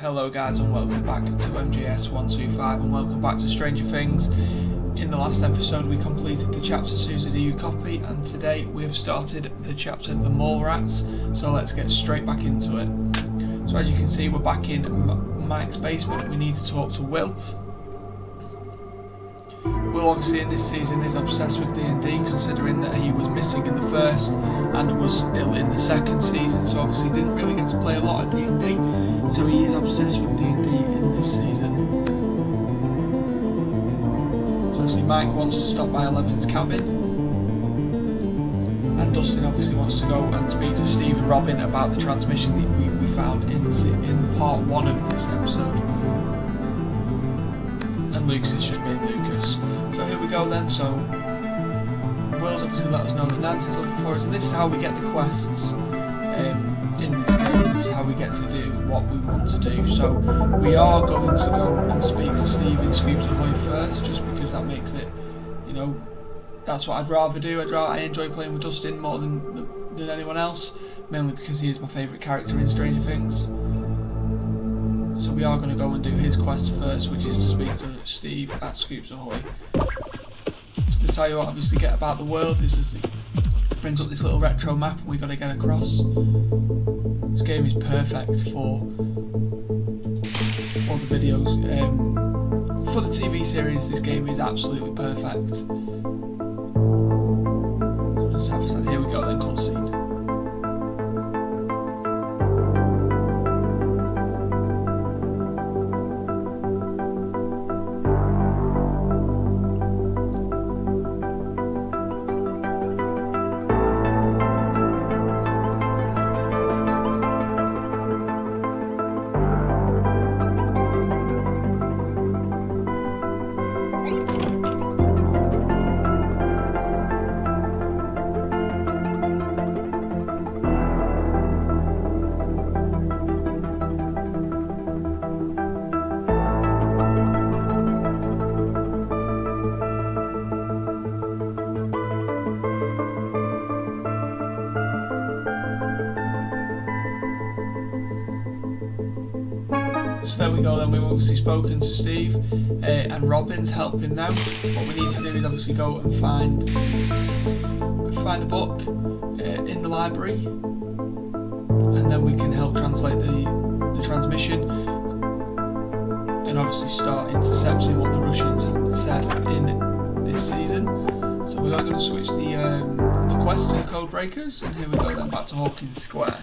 Hello guys and welcome back to MGS125 and welcome back to Stranger Things. In the last episode we completed the chapter Susie Do You Copy, and today we have started the chapter The Mole Rats, so let's get straight back into it. So as you can see, we're back in Mike's basement. We need to talk to Will. Will obviously in this season is obsessed with D&D, considering that he was missing in the first and was ill in the second season, so obviously he didn't really get to play a lot of D&D, so he is obsessed with D&D in this season. So obviously Mike wants to stop by Eleven's cabin, and Dustin obviously wants to go and speak to Steve and Robin about the transmission that we found in part 1 of this episode. And Lucas is just being Lucas. So here we go then. So Will's obviously let us know that Nancy's looking for us, and this is how we get the quests in this game. This is how we get to do what we want to do. So we are going to go and speak to Steve in Scoops Ahoy first, just because that makes it, you know, that's what I'd rather do. I enjoy playing with Dustin more than anyone else, mainly because he is my favourite character in Stranger Things. So we are going to go and do his quest first, which is to speak to Steve at Scoops Ahoy. So this is how you obviously get about the world. This is it brings up this little retro map and we got to get across. This game is perfect for the videos. For the TV series, this game is absolutely perfect. Here we go then, cutscene. So there we go then, we've obviously spoken to Steve and Robin's helping now. What we need to do is obviously go and find the book in the library, and then we can help translate the transmission and obviously start intercepting what the Russians have said in this season. So we are going to switch the quest to the Code Breakers, and here we go then, back to Hawkins Square.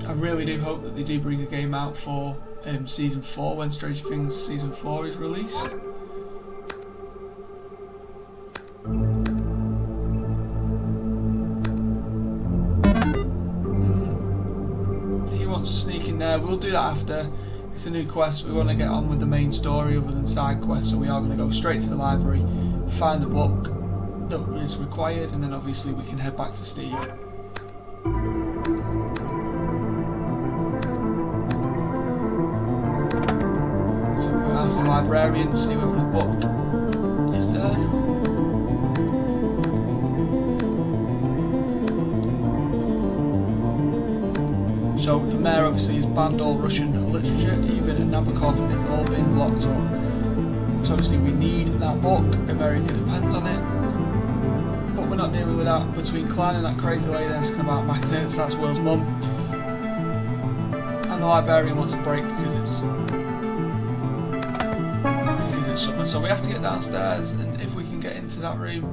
I really do hope that they do bring a game out for Season 4 when Stranger Things Season 4 is released. He wants to sneak in there. We'll do that after. It's a new quest. We want to get on with the main story other than side quests, so we are going to go straight to the library, find the book that is required, and then obviously we can head back to Steve. The librarian to see whether the book is there. So the mayor obviously has banned all Russian literature, even in Nabokov, and it's all been locked up. So obviously we need that book. America depends on it, but we're not dealing with that between Clan and that crazy lady asking about magnets. That's Will's mum, and the librarian wants a break because it's summer, so we have to get downstairs, and if we can get into that room,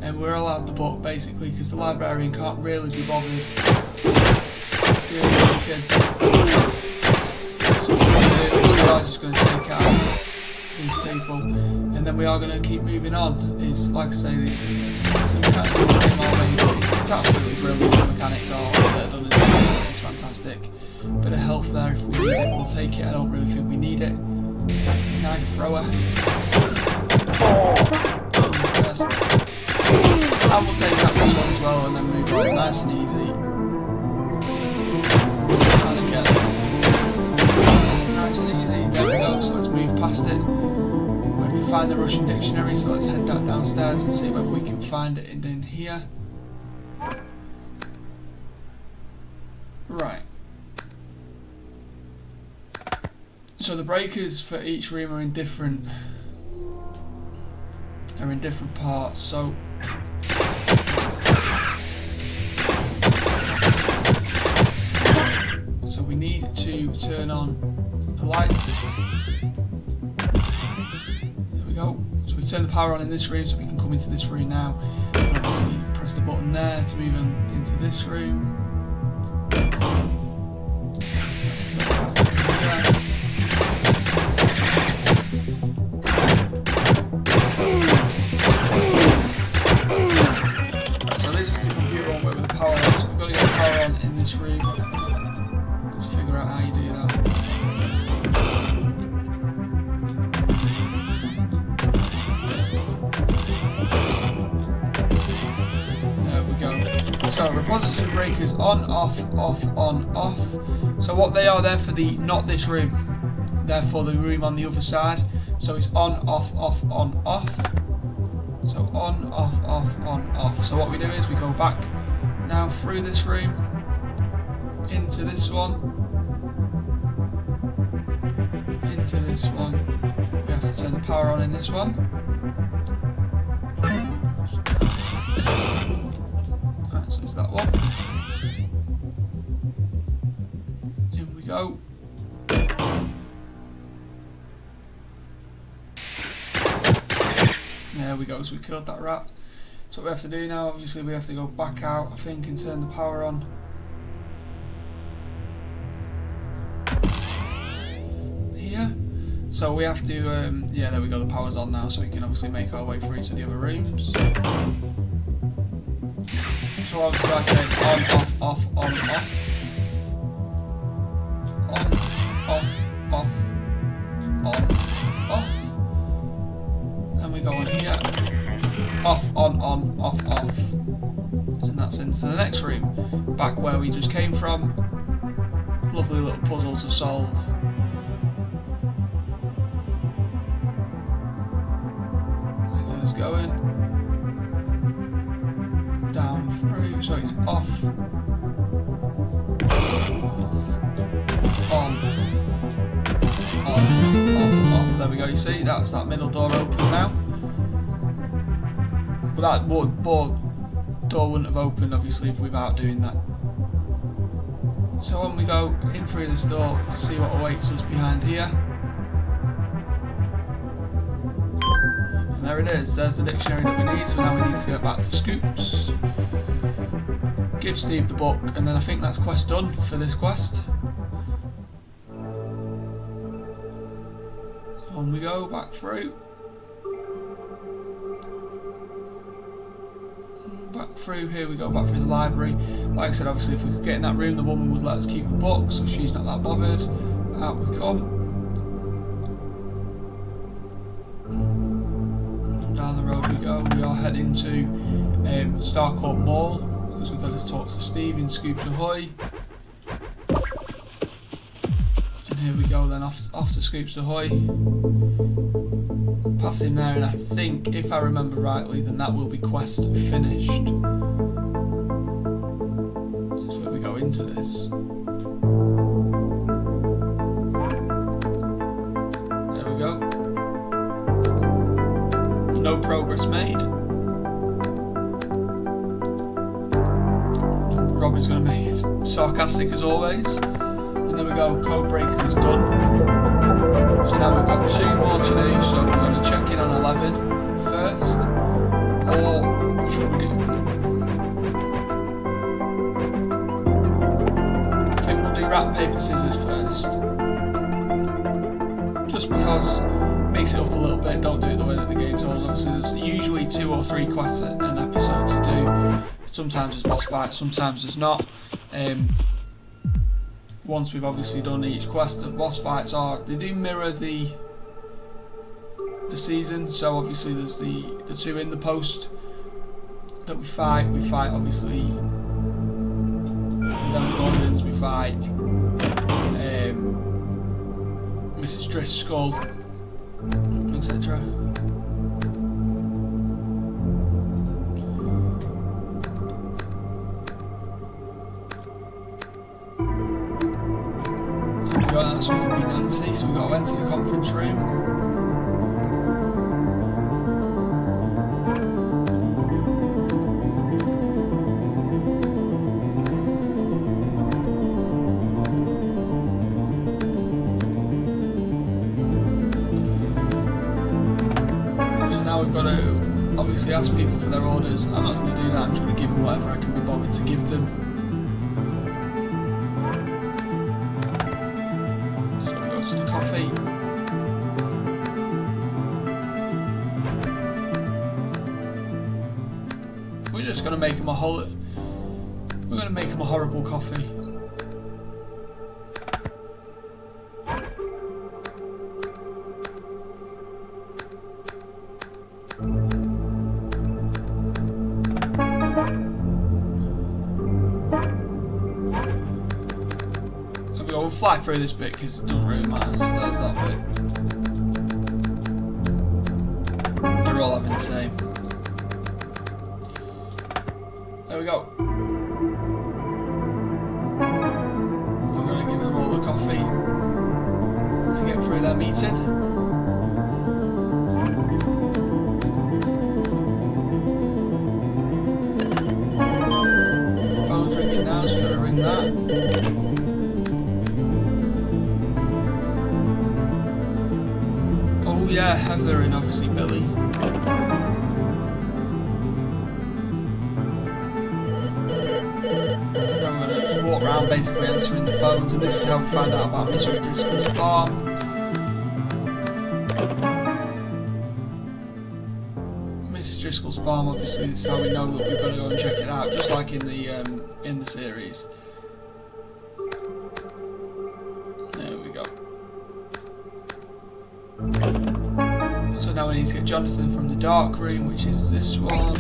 and we're allowed the book basically, because the librarian can't really be bothered dealing with the kids. So what we're going to do is we are just going to take out these people, and then we are going to keep moving on. It's like I say, the mechanics of this game are amazing. It's absolutely brilliant. The mechanics are done in this game. It's fantastic. Bit of health there if we need it, we'll take it. I don't really think we need it. Knife thrower. I will take out this one as well and then move on nice and easy. And again. Nice and easy. There we go, so let's move past it. We have to find the Russian dictionary, so let's head downstairs and see whether we can find it in here. Right. So the breakers for each room are in different parts. So we need to turn on the lights. There we go. So we turn the power on in this room so we can come into this room now. And obviously press the button there to move on into this room. Right, so this is the computer on with the power on. So we've got to get the power on in this room. Let's figure out how you do that. So repository breakers on, off, off, on, off. So what they are, they're for the, not this room. They're for the room on the other side. So it's on, off, off, on, off. So on, off, off, on, off. So what we do is we go back now through this room into this one. Into this one. We have to turn the power on in this one. So it's that one. In we go. There we go, so we killed that rat. So what we have to do now, obviously we have to go back out, I think, and turn the power on. Here. So we have to, yeah, there we go, the power's on now, so we can obviously make our way through to the other rooms. So obviously I say it's on, off, off, on, off. On, off, off, on, off. And we go on here. Off, on, off, off. And that's into the next room. Back where we just came from. Lovely little puzzle to solve. There's going. Down through, so it's off, on, off. There we go. You see, that's that middle door open now. But that door wouldn't have opened obviously without doing that. So when we go in through this door to see what awaits us behind here. There it is, there's the dictionary that we need, so now we need to get back to Scoops. Give Steve the book, and then I think that's quest done for this quest. On we go, back through. Back through, here we go, back through the library. Like I said, obviously if we could get in that room, the woman would let us keep the book, so she's not that bothered. Out we come. Down the road we go. We are heading to Starcourt Mall because we've got to talk to Steve in Scoops Ahoy. And here we go then, off to Scoops Ahoy. Pass him there, and I think, if I remember rightly, then that will be quest finished. So we go into this. There we go. No progress made. Robin's going to make it sarcastic as always. And there we go, code breakers is done. So now we've got 2 more to do, so we're going to check in on 11 first. Or what should we do? I think we'll do rock, paper, scissors first. Just because it makes it up a little bit, don't do it the way that the game tells. Obviously there's usually 2 or 3 quests an episode to do. Sometimes there's boss fights, sometimes there's not. Once we've obviously done each quest, the boss fights they do mirror the season. So obviously there's the 2 in the post that we fight. We fight obviously the Demogorgons, we fight Mrs. Driscoll, etc. That's what we can see. So we've got to enter the conference room. So now we've got to obviously ask people for their orders. I'm not going to do that. I'm just going to give them whatever I can be bothered to give them. To the coffee. We're just going to make him a We're going to make him a horrible coffee. We'll fly through this bit because it doesn't really matter, so there's that bit. They're all having the same. There we go. We're going to give them all the coffee to get through their meeting. The phone's ringing now, so we've got to ring that. Yeah, Heather and obviously Billy. Now we're going to just walk around basically answering the phones, and this is how we find out about Mrs. Driscoll's farm. Mrs. Driscoll's farm, obviously, this is how we know that we've got to go and check it out, just like in the series. There we go. So now we need to get Jonathan from the dark room, which is this one.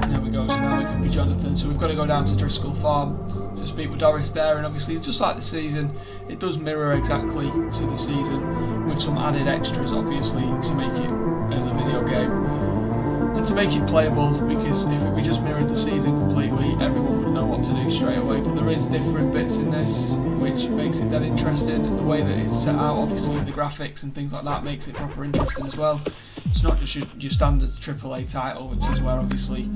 There we go, so now we can be Jonathan. So we've got to go down to Driscoll Farm to speak with Doris there, and obviously just like the season, it does mirror exactly to the season with some added extras obviously to make it as a video game. And to make it playable, because if we just mirrored the season completely, everyone would know what to do straight away. But there is different bits in this, which makes it that interesting, and the way that it's set out, obviously the graphics and things like that, makes it proper interesting as well. It's not just your standard AAA title, which is where obviously,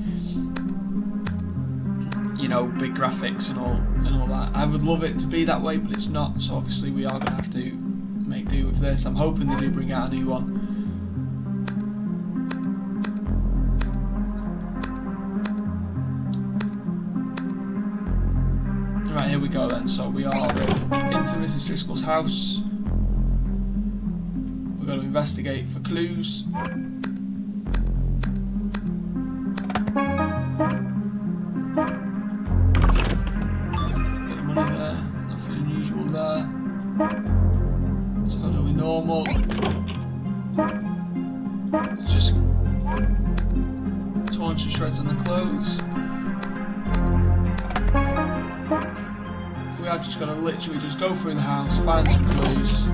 you know, big graphics and all that. I would love it to be that way, but it's not. So obviously we are going to have to make do with this. I'm hoping they do bring out a new one. Right, here we go then. So we are into Mrs. Driscoll's house. We're going to investigate for clues. Bit of money there, nothing unusual there. Totally normal. It's just torn to shreds on the clothes. We are just going to literally just go through the house, find some clues.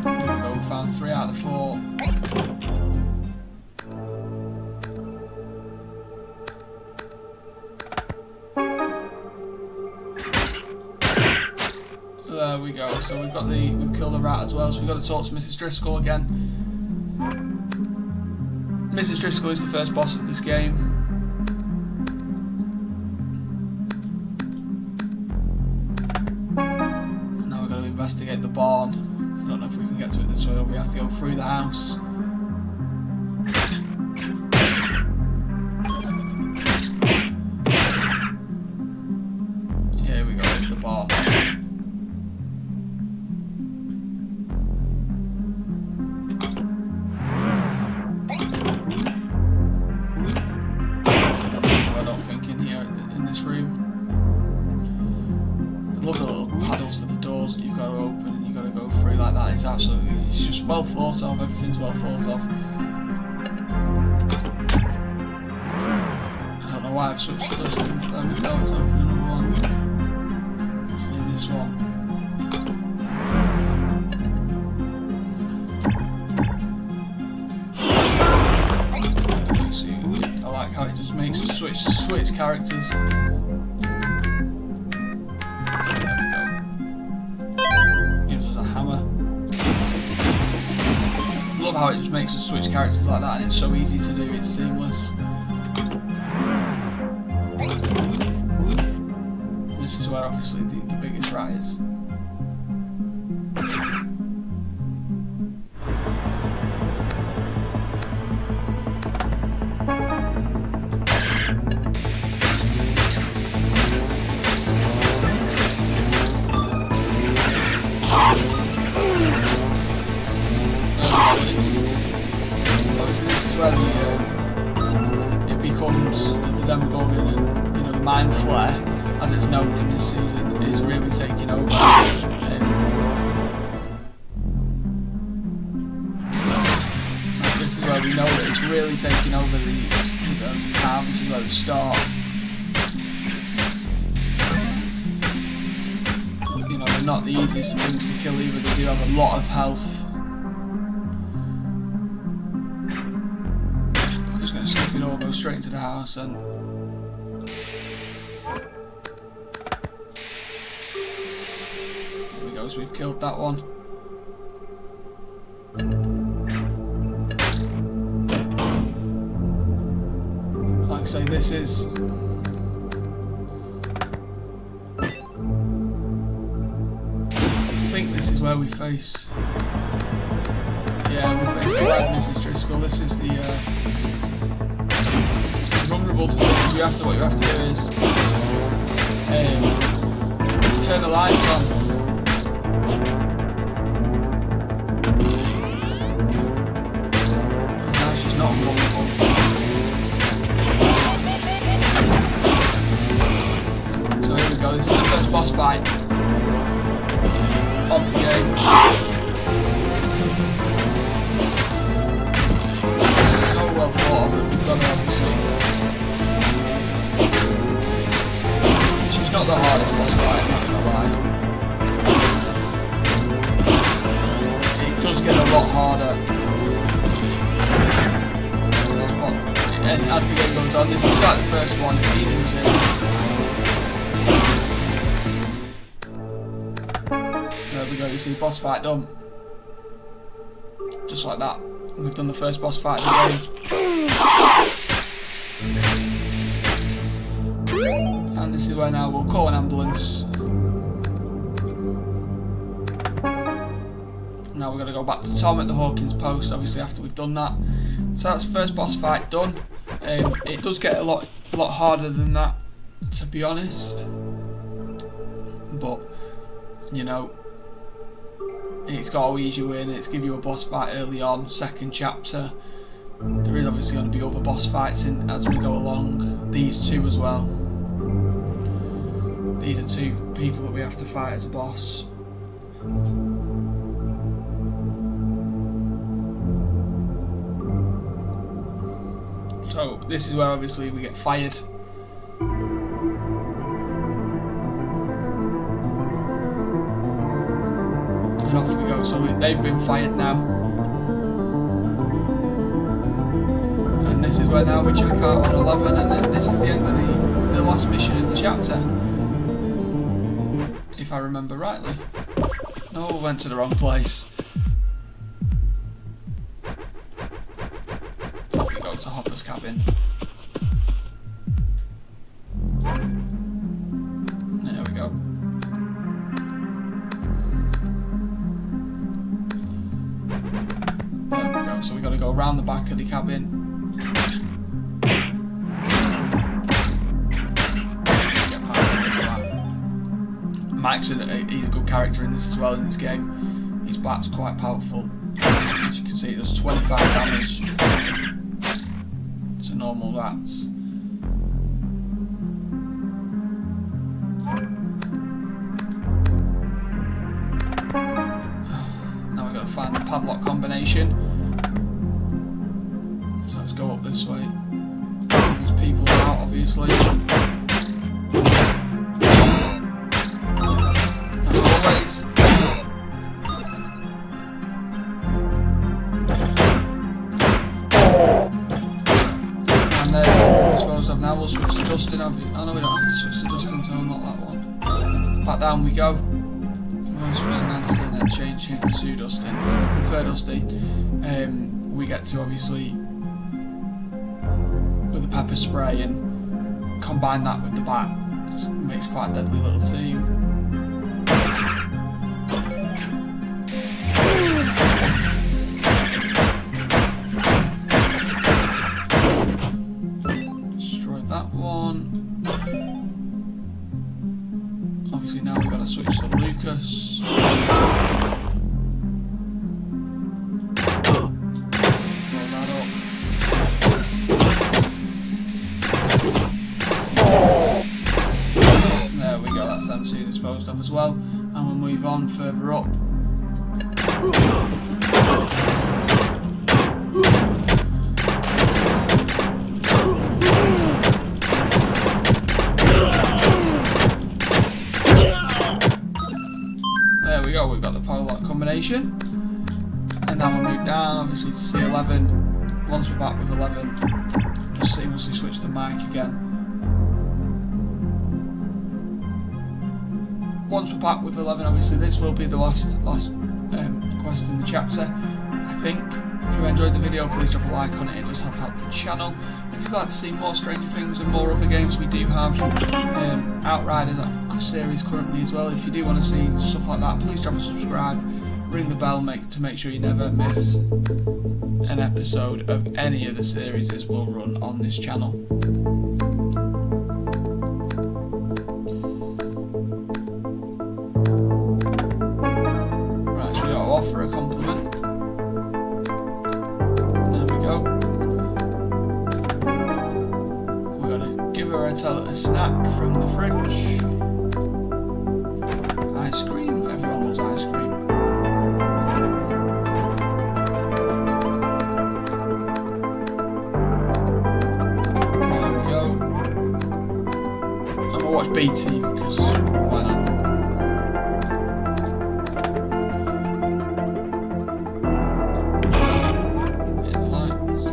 There we go, we found 3 out of the 4. There we go, so we've killed a rat as well, so we've got to talk to Mrs. Driscoll again. Mrs. Driscoll is the first boss of this game. Investigate the barn. I don't know if we can get to it this way or we have to go through the house. Here we go, it's the barn. I don't think in here in this room. I love the little paddles for the doors that you've got to open and you've got to go through like that. It's just well thought of, everything's well thought of. I don't know why I've switched to this one, but there we go, it's opening another one. Hopefully this one. switch characters. Gives us a hammer. Love how it just makes us switch characters like that, and it's so easy to do, it's seamless. This is where obviously the biggest rat is. Obviously this is where it becomes the Demogorgon, and the Mind Flare, as it's known in this season, is really taking over. This is where we know that it's really taking over the town. This is where it starts. They're not the easiest of things to kill either. They do have a lot of health. I'm just going to skip it all, go straight into the house, and there we go. So we've killed that one. Like I say, this is this is where we face. Yeah, we face the Red Mrs. Driscoll. This is the vulnerable to things. What you have to do is turn the lights on. And now she's not vulnerable. So here we go. This is the first boss fight of the game. So well thought of, we've got to obviously. She's not the hardest boss fight, I'm not gonna lie. It does get a lot harder. And as the game goes on, this is like the first one, season 2. There we go, you see boss fight done. Just like that. We've done the first boss fight of the game. And this is where now we'll call an ambulance. Now we're going to go back to Tom at the Hawkins post, obviously, after we've done that. So that's the first boss fight done. It does get a lot harder than that, to be honest. But, it's got to ease you in, it's give you a boss fight early on, second chapter. There is obviously going to be other boss fights in as we go along, these two as well. These are two people that we have to fight as a boss. So this is where obviously we get fired. And off we go. So they've been fired now. And this is where now we check out on 11, and then this is the end of the last mission of the chapter. If I remember rightly. No, we went to the wrong place. Off we go to Hopper's cabin. There we go. So we got to go around the back of the cabin. Mike's he's a good character in this as well in this game. His bat's quite powerful. As you can see, it does 25 damage to normal rats. Now we've got to find the padlock combination. So let's go up this way. There's people out, obviously. As always. And there we go, disposed of. Now we'll switch to Dustin. Oh no, we don't have to switch to Dustin to unlock that one. Back down we go. We're going to switch to Nancy and then change him to Dustin. I prefer Dusty. We get to obviously with the pepper spray and combine that with the bat. It makes quite a deadly little team. Obviously now we've got to switch to Lucas. Roll that up. There we go, that's them two disposed of as well. And we'll move on further up. We've got the power lock combination, and now we'll move down obviously to C11. Once we're back with 11, just seamlessly switch to Mike again. Once we're back with 11, obviously this will be the last quest in the chapter, I think. If you enjoyed the video, please drop a like on it, it does help out the channel. If you'd like to see more Stranger Things and more other games, we do have Outriders series currently as well. If you do want to see stuff like that, please drop a subscribe, ring the bell to make sure you never miss an episode of any of the series that will run on this channel. Right, so we got to offer a compliment. There we go. We're going to give her a snack from the fridge. Ice cream, everyone loves ice cream. There we go. I'm gonna watch BT because why not? Hit the lights.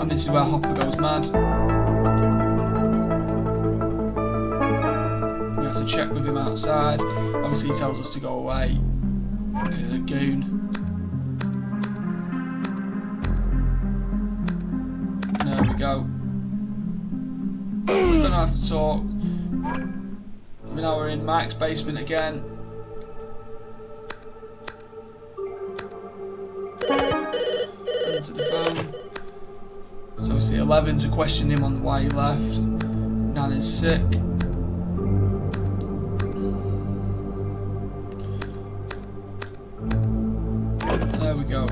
And this is where Hopper goes mad. Check with him outside. Obviously he tells us to go away. He's a goon. There we go. We're gonna have to talk. Now we're in Mike's basement again. Into the phone. So we see 11 to question him on why he left. Nan is sick. There we go.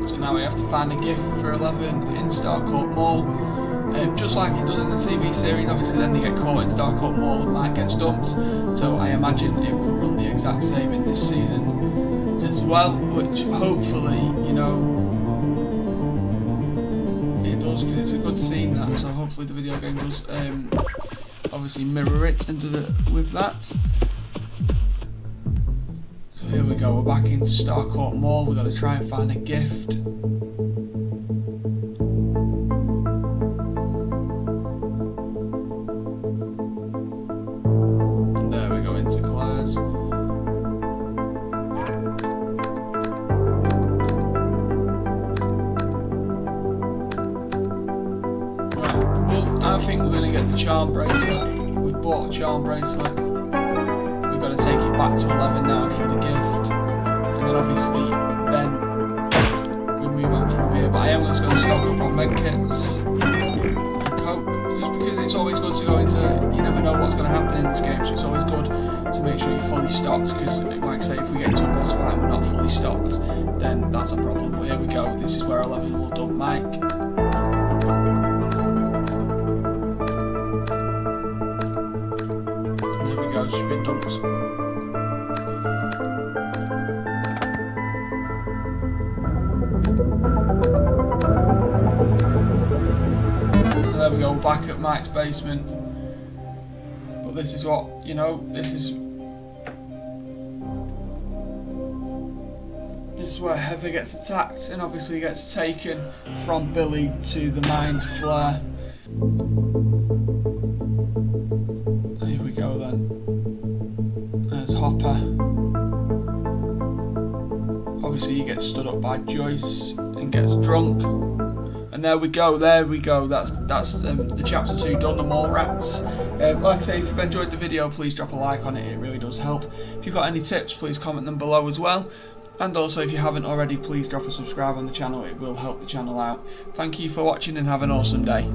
So now we have to find a gift for 11 in Starcourt Mall. Just like it does in the TV series, obviously then they get caught in Starcourt Mall and Mike gets dumped. So I imagine it will run the exact same in this season as well, which hopefully, you know, it does, because it's a good scene that, so hopefully the video game does obviously mirror it and do it with that. So here we go, we're back in Starcourt Mall, we've got to try and find a gift. There we go, into Claire's. I think we're going to get the charm bracelet. We've bought a charm bracelet. We've got to take it back to 11 now for the gift. And then obviously then we move on from here. But I am just going to stock up on medkits and coke. Just because it's always good to go into, you never know what's going to happen in this game. So it's always good to make sure you're fully stocked. Because like I say, if we get into a boss fight and we're not fully stocked, then that's a problem. But here we go. This is where 11 will dump Mike. She's been dumped. There we go, back at Mike's basement. But this is what, you know, this is This is where Heather gets attacked and obviously gets taken from Billy to the Mind Flare. Here we go then. There's Hopper. Obviously he gets stood up by Joyce and gets drunk. And there we go, that's the chapter 2 done, the mole rats. Like I say, if you've enjoyed the video, please drop a like on it, it really does help. If you've got any tips, please comment them below as well. And also, if you haven't already, please drop a subscribe on the channel, it will help the channel out. Thank you for watching and have an awesome day.